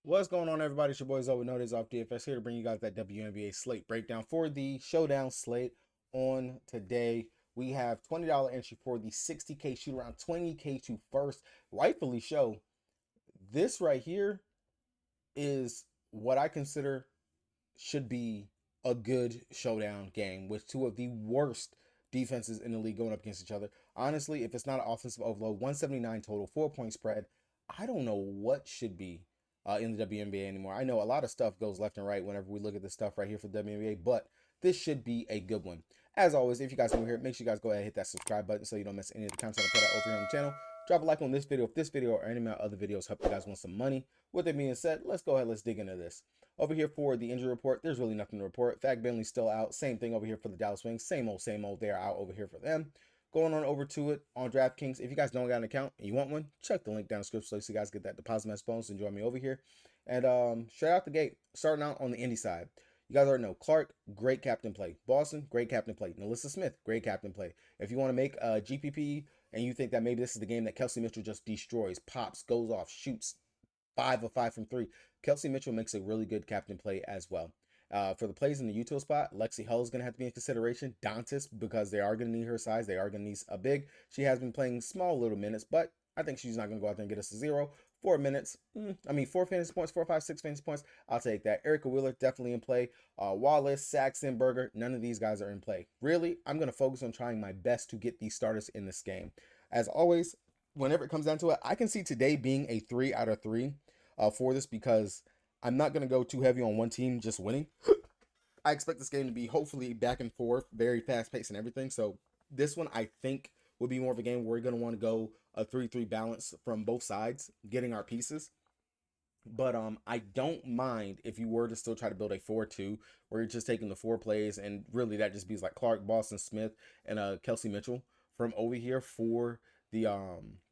What's going on, everybody? It's your boys over Wnba Dfs here to bring you guys that WNBA slate breakdown for the showdown slate. On today, we have $20 entry for the 60K shoot around 20K to first. Rightfully so. This right here is what I consider should be a good showdown game with two of the worst defenses in the league going up against each other. Honestly, if it's not an offensive overload, 179 total, 4-point spread, I don't know what should be in the WNBA anymore. I know a lot of stuff goes left and right whenever we look at this stuff right here for the WNBA, but this should be a good one. As always, if you guys are new here, make sure you guys go ahead and hit that subscribe button so you don't miss any of the content I put out over here on the channel. Drop a like on this video if this video or any of my other videos help you guys win some money. With it being said, let's go ahead, let's dig into this. Over here for the injury report, there's really nothing to report. Fag Bentley's still out. Same thing over here for the Dallas Wings. Same old, same old. They're out over here for them. Going on over to it on DraftKings. If you guys don't got an account and you want one, check the link down in the description so you guys get that deposit match bonus and join me over here. And straight out the gate, starting out on the Indy side. You guys already know Clark, great captain play. Boston, great captain play. Melissa Smith, great captain play. If you want to make a GPP and you think that maybe this is the game that Kelsey Mitchell just destroys, pops, goes off, shoots 5 of 5 from 3, Kelsey Mitchell makes a really good captain play as well. For the plays in the util spot, Lexi Hull is going to have to be in consideration. Dantas, because they are going to need her size. They are going to need a big. She has been playing small little minutes, but I think she's not going to go out there and get us a 0. 4 minutes. 4 fantasy points, 4, 5, 6 fantasy points. I'll take that. Erica Wheeler, definitely in play. Wallace, Saxon, Berger, none of these guys are in play. Really, I'm going to focus on trying my best to get these starters in this game. As always, whenever it comes down to it, I can see today being a 3 out of 3 for this because I'm not going to go too heavy on one team just winning. I expect this game to be hopefully back and forth, very fast paced and everything. So this one, I think, will be more of a game where we're going to want to go a 3-3 balance from both sides, getting our pieces. But I don't mind if you were to still try to build a 4-2 where you're just taking the 4 plays and really that just be like Clark, Boston, Smith, and Kelsey Mitchell from over here for the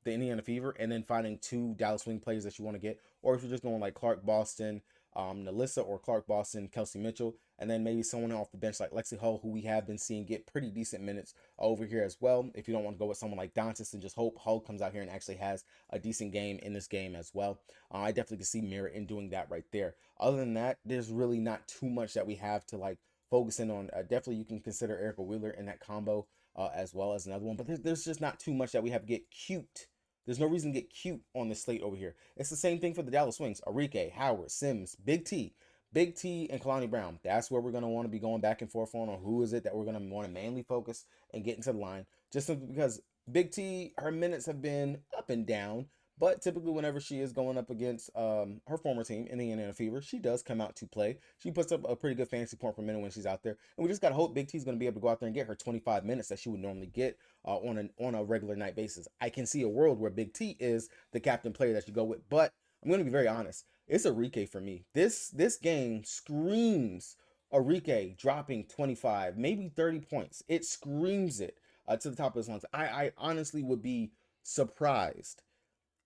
Indiana Fever, and then finding 2 Dallas Wing players that you want to get, or if you're just going like Clark, Boston, Nalissa, or Clark, Boston, Kelsey Mitchell, and then maybe someone off the bench like Lexi Hull, who we have been seeing get pretty decent minutes over here as well. If you don't want to go with someone like Dantas and just hope Hull comes out here and actually has a decent game in this game as well, I definitely can see merit in doing that right there. Other than that, there's really not too much that we have to like focus in on. Definitely you can consider Erica Wheeler in that combo as well as another one, but there's just not too much that we have to get cute. There's no reason to get cute on this slate over here. It's the same thing for the Dallas Wings. Enrique, Howard, Sims, Big T, and Kalani Brown. That's where we're going to want to be going back and forth on who is it that we're going to want to mainly focus and get into the line. Just simply because Big T, her minutes have been up and down, but typically whenever she is going up against her former team in the Indiana Fever, she does come out to play. She puts up a pretty good fantasy point per minute when she's out there. And we just got to hope Big T is going to be able to go out there and get her 25 minutes that she would normally get on a regular night basis. I can see a world where Big T is the captain player that you go with, but I'm going to be very honest. It's Enrique for me. This game screams Enrique dropping 25, maybe 30 points. It screams it to the top of his lungs. I honestly would be surprised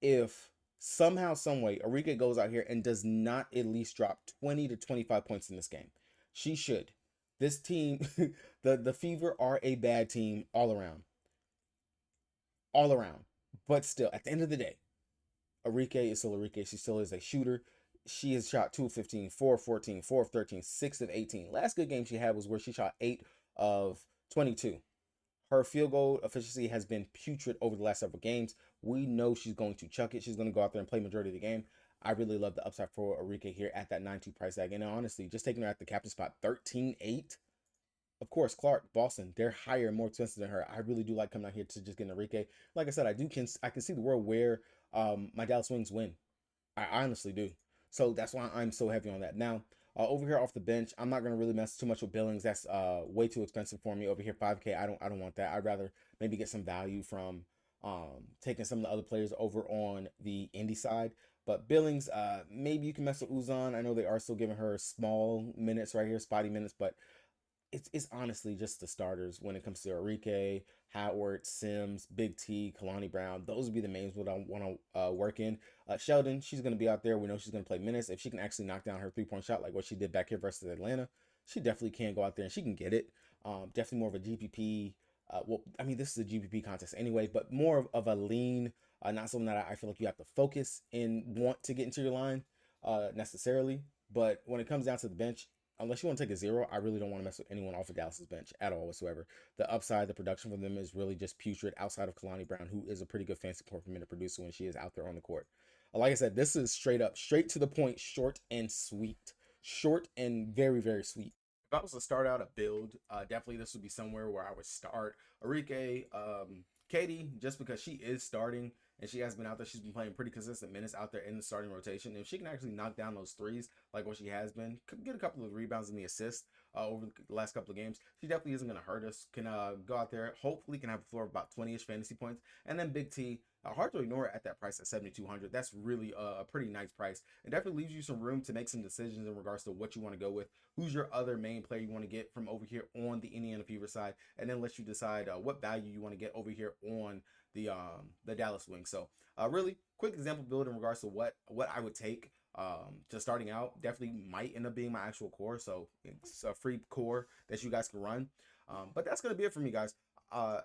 if somehow, some way, Enrique goes out here and does not at least drop 20 to 25 points in this game. She should. This team, the Fever are a bad team all around. All around. But still, at the end of the day, Enrique is still Enrique. She still is a shooter. She has shot 2 of 15, 4 of 14, 4 of 13, 6 of 18. Last good game she had was where she shot 8 of 22. Her field goal efficiency has been putrid over the last several games. We know she's going to chuck it. She's going to go out there and play majority of the game. I really love the upside for Enrique here at that 9-2 price tag. And honestly, just taking her at the captain spot, 13-8. Of course, Clark, Boston, they're higher and more expensive than her. I really do like coming out here to just get Enrique. Like I said, I can see the world where my Dallas Wings win. I honestly do. So that's why I'm so heavy on that. Now, over here off the bench, I'm not gonna really mess too much with Billings. That's way too expensive for me over here. 5K. I don't want that. I'd rather maybe get some value from taking some of the other players over on the Indy side. But Billings, maybe you can mess with Uzan. I know they are still giving her small minutes right here, spotty minutes, but it's honestly just the starters when it comes to Enrique, Howard, Sims, Big T, Kalani Brown. Those would be the mains what I want to work in. Sheldon, she's going to be out there. We know she's going to play minutes. If she can actually knock down her 3-point shot like what she did back here versus Atlanta, she definitely can go out there and she can get it. Definitely more of a GPP. Well, I mean, this is a GPP contest anyway, but more of a lean, not something that I feel like you have to focus and want to get into your line. necessarily. But when it comes down to the bench, unless you want to take a zero, I really don't want to mess with anyone off of Dallas's bench at all whatsoever. The upside, the production from them is really just putrid outside of Kalani Brown, who is a pretty good fantasy point per minute producer when she is out there on the court. Like I said, this is straight up, straight to the point, short and sweet. Short and very, very sweet. If I was to start out a build, definitely this would be somewhere where I would start Arike, Katie, just because she is starting and she has been out there. She's been playing pretty consistent minutes out there in the starting rotation. If she can actually knock down those threes like what she has been, get a couple of rebounds and the assists over the last couple of games, she definitely isn't going to hurt us. Can go out there, hopefully can have a floor of about 20-ish fantasy points. And then Big T, hard to ignore at that price at 7,200. That's really a pretty nice price. It definitely leaves you some room to make some decisions in regards to what you want to go with, who's your other main player you want to get from over here on the Indiana Fever side, and then let you decide what value you want to get over here on the Dallas Wings. So really quick example build in regards to what I would take just starting out. Definitely might end up being my actual core, so it's a free core that you guys can run. But that's gonna be it for me, guys.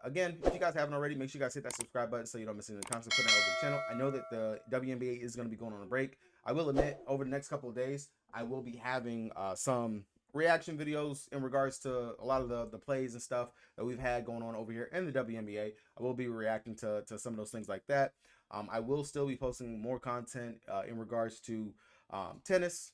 Again, if you guys haven't already, make sure you guys hit that subscribe button so you don't miss any of the content putting out over the channel. I know that the WNBA is going to be going on a break. I will admit, over the next couple of days, I will be having some reaction videos in regards to a lot of the plays and stuff that we've had going on over here in the WNBA. I will be reacting to some of those things like that. I will still be posting more content in regards to tennis,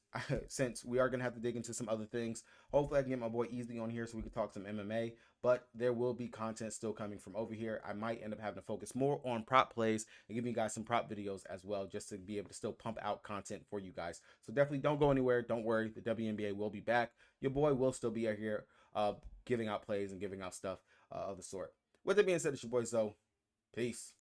since we are going to have to dig into some other things. Hopefully I can get my boy Easy on here so we can talk some MMA, but there will be content still coming from over here. I might end up having to focus more on prop plays and giving you guys some prop videos as well, just to be able to still pump out content for you guys. So definitely don't go anywhere. Don't worry. The WNBA will be back. Your boy will still be here giving out plays and giving out stuff of the sort. With that being said, it's your boy Zoe. Peace.